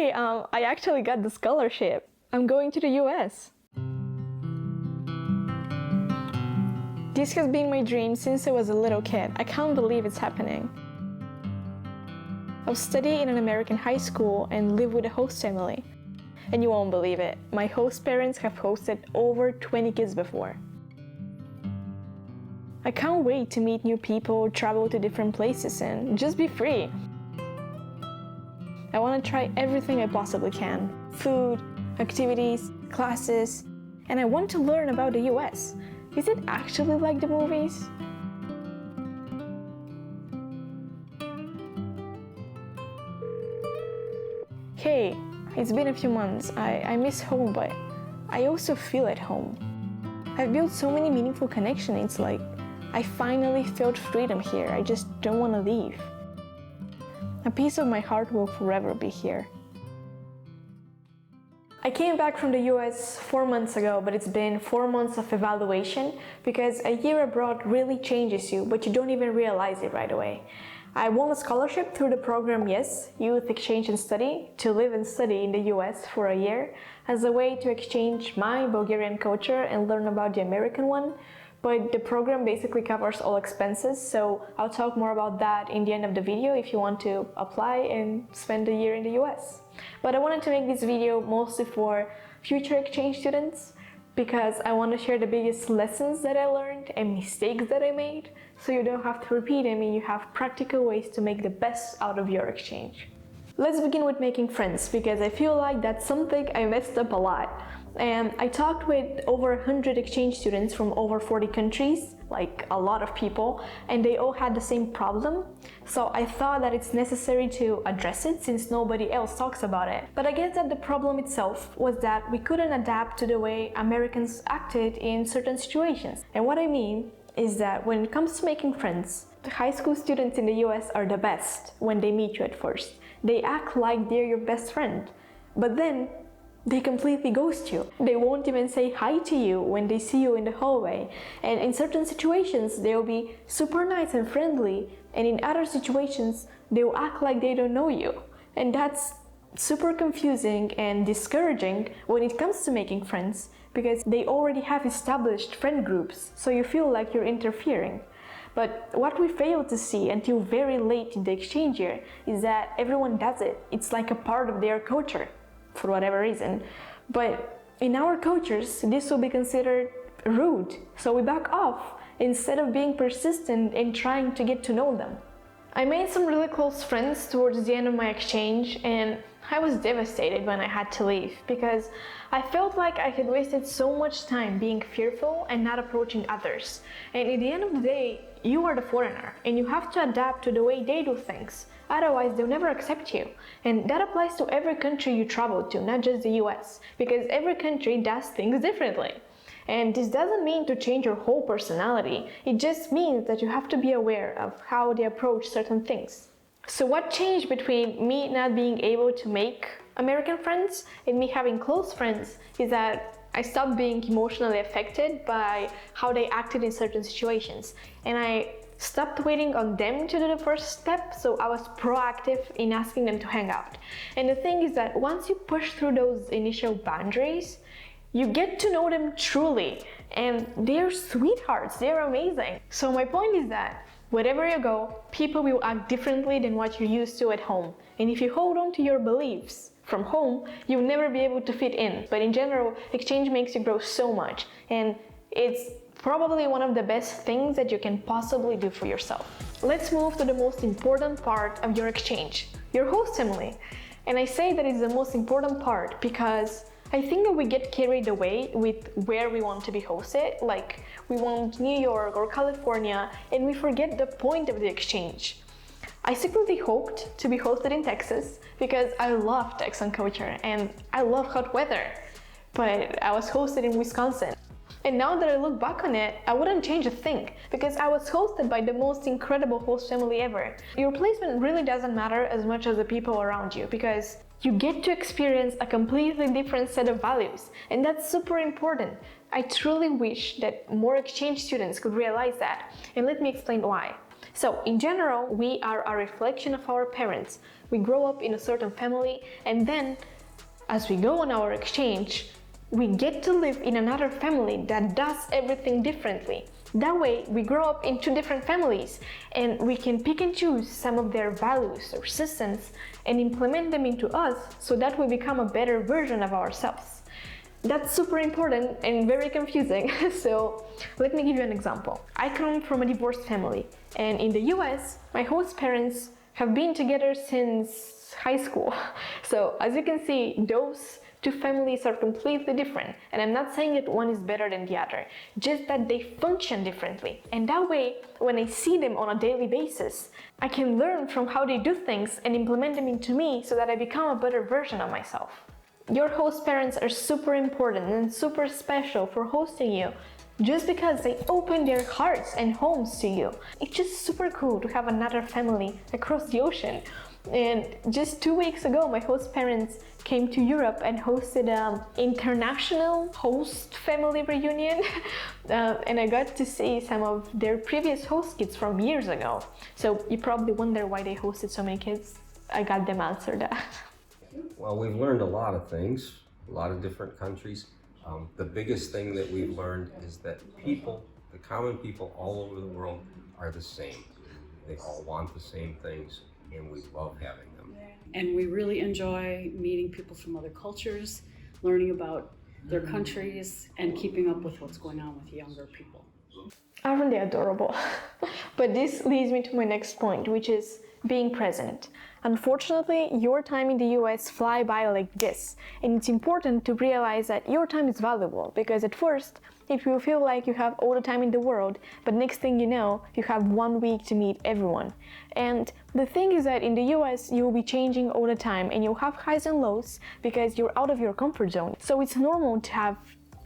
Hey, I actually got the scholarship. I'm going to the US. This has been my dream since I was a little kid. I can't believe it's happening. I've studied in an American high school and live with a host family. And you won't believe it, my host parents have hosted over 20 kids before. I can't wait to meet new people, travel to different places, and just be free. I want to try everything I possibly can. Food, activities, classes, and I want to learn about the US. Is it actually like the movies? Hey, it's been a few months. I miss home, but I also feel at home. I've built so many meaningful connections. It's like I finally felt freedom here. I just don't want to leave. A piece of my heart will forever be here. I came back from the US 4 months ago, but it's been 4 months of evaluation because a year abroad really changes you, but you don't even realize it right away. I won a scholarship through the program YES, Youth Exchange and Study, to live and study in the US for a year as a way to exchange my Bulgarian culture and learn about the American one. But the program basically covers all expenses, so I'll talk more about that in the end of the video if you want to apply and spend a year in the US. But I wanted to make this video mostly for future exchange students because I want to share the biggest lessons that I learned and mistakes that I made, so you don't have to repeat them and you have practical ways to make the best out of your exchange. Let's begin with making friends because I feel like that's something I messed up a lot. And I talked with over 100 exchange students from over 40 countries, like a lot of people, and they all had the same problem. So I thought that it's necessary to address it since nobody else talks about it. But I guess that the problem itself was that we couldn't adapt to the way Americans acted in certain situations. And what I mean is that when it comes to making friends, the high school students in the US are the best when they meet you at first. They act like they're your best friend, but then they completely ghost you. They won't even say hi to you when they see you in the hallway. And in certain situations, they'll be super nice and friendly, and in other situations, they'll act like they don't know you. And that's super confusing and discouraging when it comes to making friends, because they already have established friend groups, so you feel like you're interfering. But what we fail to see until very late in the exchange year is that everyone does it. It's like a part of their culture, for whatever reason. But in our cultures, this will be considered rude. So we back off instead of being persistent in trying to get to know them. I made some really close friends towards the end of my exchange, and I was devastated when I had to leave because I felt like I had wasted so much time being fearful and not approaching others. And at the end of the day, you are the foreigner and you have to adapt to the way they do things. Otherwise, they'll never accept you. And that applies to every country you travel to, not just the US, because every country does things differently. And this doesn't mean to change your whole personality. It just means that you have to be aware of how they approach certain things. So what changed between me not being able to make American friends and me having close friends is that I stopped being emotionally affected by how they acted in certain situations. And I stopped waiting on them to do the first step, so I was proactive in asking them to hang out. And the thing is that once you push through those initial boundaries, you get to know them truly, and they're sweethearts, they're amazing. So my point is that wherever you go, people will act differently than what you're used to at home. And if you hold on to your beliefs from home, you'll never be able to fit in. But in general, exchange makes you grow so much, and it's probably one of the best things that you can possibly do for yourself. Let's move to the most important part of your exchange, your host family. And I say that it's the most important part because I think that we get carried away with where we want to be hosted, like we want New York or California, and we forget the point of the exchange. I secretly hoped to be hosted in Texas because I love Texan culture and I love hot weather, but I was hosted in Wisconsin. And now that I look back on it, I wouldn't change a thing because I was hosted by the most incredible host family ever. Your placement really doesn't matter as much as the people around you because you get to experience a completely different set of values, and that's super important. I truly wish that more exchange students could realize that, and let me explain why. So, in general, we are a reflection of our parents. We grow up in a certain family, and then, as we go on our exchange, we get to live in another family that does everything differently. That way, we grow up in two different families, and we can pick and choose some of their values or systems and implement them into us so that we become a better version of ourselves. That's super important and very confusing. So let me give you an example. I come from a divorced family, and in the US, my host parents have been together since high school. So as you can see, those two families are completely different, and I'm not saying that one is better than the other, just that they function differently. And that way, when I see them on a daily basis, I can learn from how they do things and implement them into me so that I become a better version of myself. Your host parents are super important and super special for hosting you just because they open their hearts and homes to you. It's just super cool to have another family across the ocean. And just 2 weeks ago, my host parents came to Europe and hosted an international host family reunion. And I got to see some of their previous host kids from years ago. So you probably wonder why they hosted so many kids. I got them answered that. Well, we've learned a lot of things, a lot of different countries. The biggest thing that we've learned is that people, the common people all over the world, are the same. They all want the same things, and we love having them. And we really enjoy meeting people from other cultures, learning about their countries, and keeping up with what's going on with younger people. Aren't they adorable? But this leads me to my next point, which is being present. Unfortunately, your time in the US fly by like this, and it's important to realize that your time is valuable, because at first, if you feel like you have all the time in the world, but next thing you know, you have 1 week to meet everyone. And the thing is that in the US, you will be changing all the time, and you'll have highs and lows because you're out of your comfort zone. So it's normal to have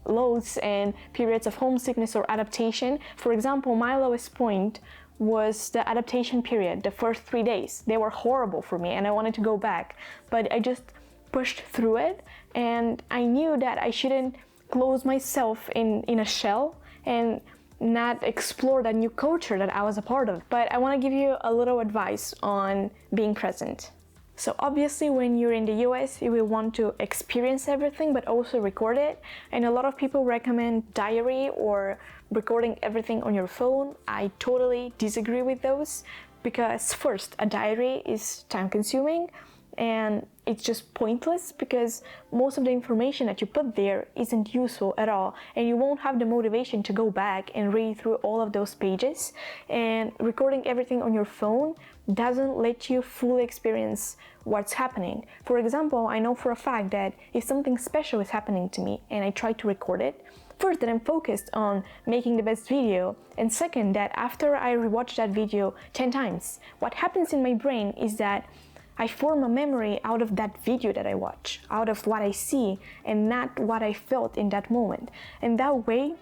lows and periods of homesickness or adaptation. For example, my lowest point was the adaptation period, the first 3 days. They were horrible for me and I wanted to go back, but I just pushed through it, and I knew that I shouldn't close myself in a shell and not explore that new culture that I was a part of. But I want to give you a little advice on being present. So obviously when you're in the US, you will want to experience everything but also record it, and a lot of people recommend diary or recording everything on your phone. I totally disagree with those, because first, a diary is time consuming and it's just pointless because most of the information that you put there isn't useful at all, and you won't have the motivation to go back and read through all of those pages. And recording everything on your phone doesn't let you fully experience what's happening. For example, I know for a fact that if something special is happening to me and I try to record it, first, that I'm focused on making the best video, and second, that after I rewatch that video 10 times, what happens in my brain is that I form a memory out of that video that I watch, out of what I see, and not what I felt in that moment. And that way,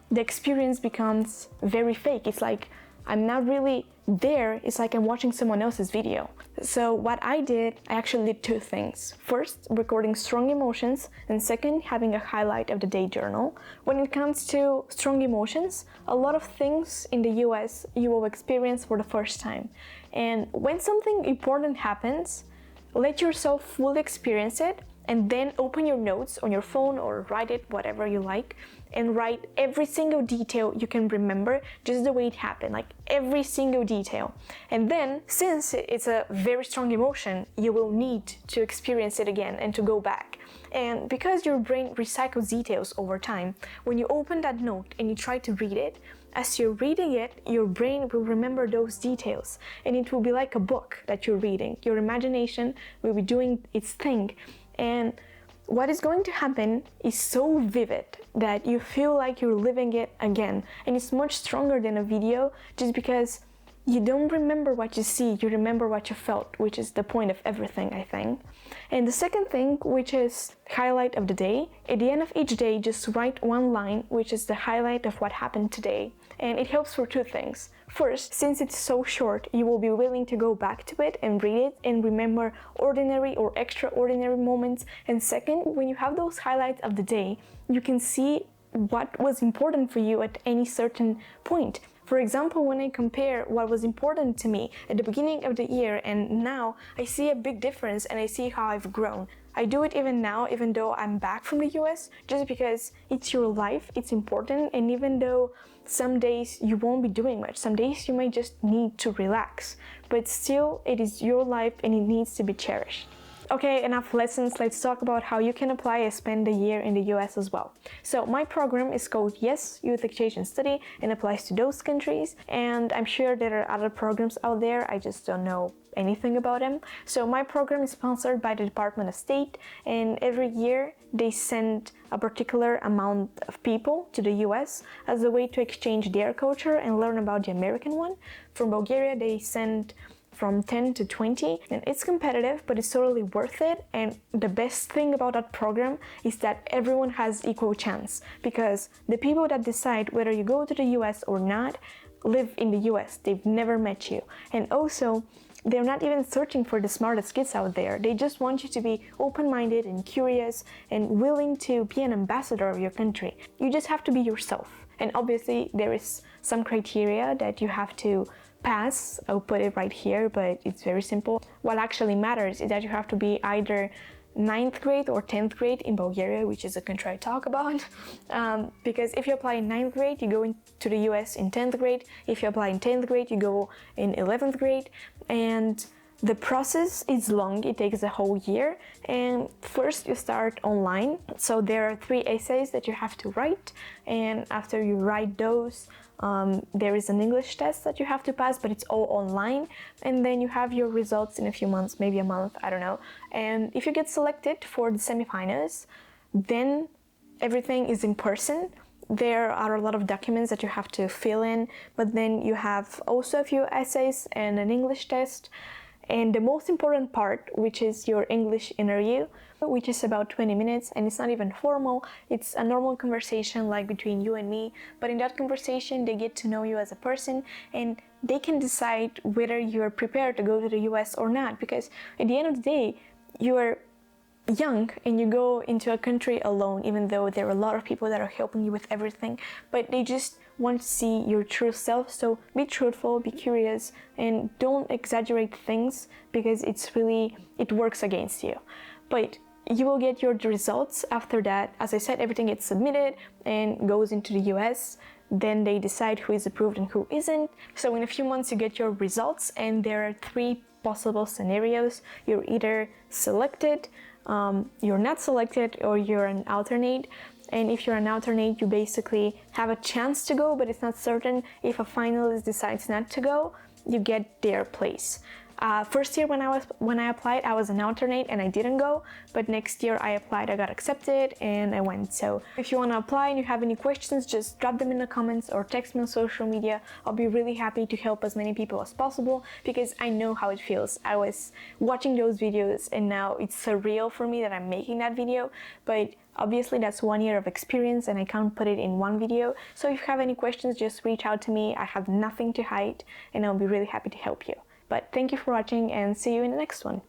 the experience becomes very fake. It's like I'm not really there, it's like I'm watching someone else's video. So what I did, I actually did two things. First, recording strong emotions, and second, having a highlight of the day journal. When it comes to strong emotions, a lot of things in the US you will experience for the first time. And when something important happens, let yourself fully experience it, and then open your notes on your phone or write it, whatever you like, and write every single detail you can remember just the way it happened, like every single detail. And then, since it's a very strong emotion, you will need to experience it again and to go back. And because your brain recycles details over time, when you open that note and you try to read it, as you're reading it, your brain will remember those details, and it will be like a book that you're reading. Your imagination will be doing its thing, and what is going to happen is so vivid that you feel like you're living it again, and it's much stronger than a video, just because you don't remember what you see, you remember what you felt, which is the point of everything, I think. And the second thing, which is highlight of the day, at the end of each day, just write one line, which is the highlight of what happened today. And it helps for two things. First, since it's so short, you will be willing to go back to it and read it and remember ordinary or extraordinary moments. And second, when you have those highlights of the day, you can see what was important for you at any certain point. For example, when I compare what was important to me at the beginning of the year and now, I see a big difference and I see how I've grown. I do it even now, even though I'm back from the US, just because it's your life, it's important, and even though some days you won't be doing much, some days you might just need to relax, but still it is your life and it needs to be cherished. Okay, enough lessons, let's talk about how you can apply and spend a year in the US as well. So my program is called Yes Youth Exchange and Study and applies to those countries, and I'm sure there are other programs out there, I just don't know anything about them. So my program is sponsored by the Department of State, and every year they send a particular amount of people to the US as a way to exchange their culture and learn about the American one. From Bulgaria they send from 10 to 20, and it's competitive, but it's totally worth it. And the best thing about that program is that everyone has equal chance, because the people that decide whether you go to the US or not live in the US. They've never met you, and also they're not even searching for the smartest kids out there. They just want you to be open-minded and curious and willing to be an ambassador of your country. You just have to be yourself, and obviously there is some criteria that you have to pass. I'll put it right here, but it's very simple. What actually matters is that you have to be either 9th grade or 10th grade in Bulgaria, which is a country I talk about, because if you apply in 9th grade, you go into the US in 10th grade. If you apply in 10th grade, you go in 11th grade, and the process is long. It takes a whole year, and first you start online. So there are 3 essays that you have to write, and after you write those, there is an English test that you have to pass, but it's all online, and then you have your results in a few months, maybe a month, I don't know. And if you get selected for the semifinals, then everything is in person. There are a lot of documents that you have to fill in, but then you have also a few essays and an English test. And the most important part, which is your English interview, which is about 20 minutes, and it's not even formal. It's a normal conversation like between you and me, but in that conversation they get to know you as a person, and they can decide whether you're prepared to go to the US or not, because at the end of the day, you're young and you go into a country alone, even though there are a lot of people that are helping you with everything, but they just want to see your true self. So be truthful, be curious, and don't exaggerate things, because it works against you. But you will get your results after that. As I said, everything gets submitted and goes into the US. Then they decide who is approved and who isn't. So in a few months you get your results, and there are 3 possible scenarios. You're either selected, you're not selected, or you're an alternate. And if you're an alternate, you basically have a chance to go, but it's not certain. If a finalist decides not to go, you get their place. First year when I applied, I was an alternate and I didn't go, but next year I applied, I got accepted, and I went. So if you want to apply and you have any questions, just drop them in the comments or text me on social media. I'll be really happy to help as many people as possible, because I know how it feels. I was watching those videos and now it's surreal for me that I'm making that video, but obviously that's 1 year of experience and I can't put it in one video. So if you have any questions, just reach out to me. I have nothing to hide and I'll be really happy to help you. But thank you for watching, and see you in the next one.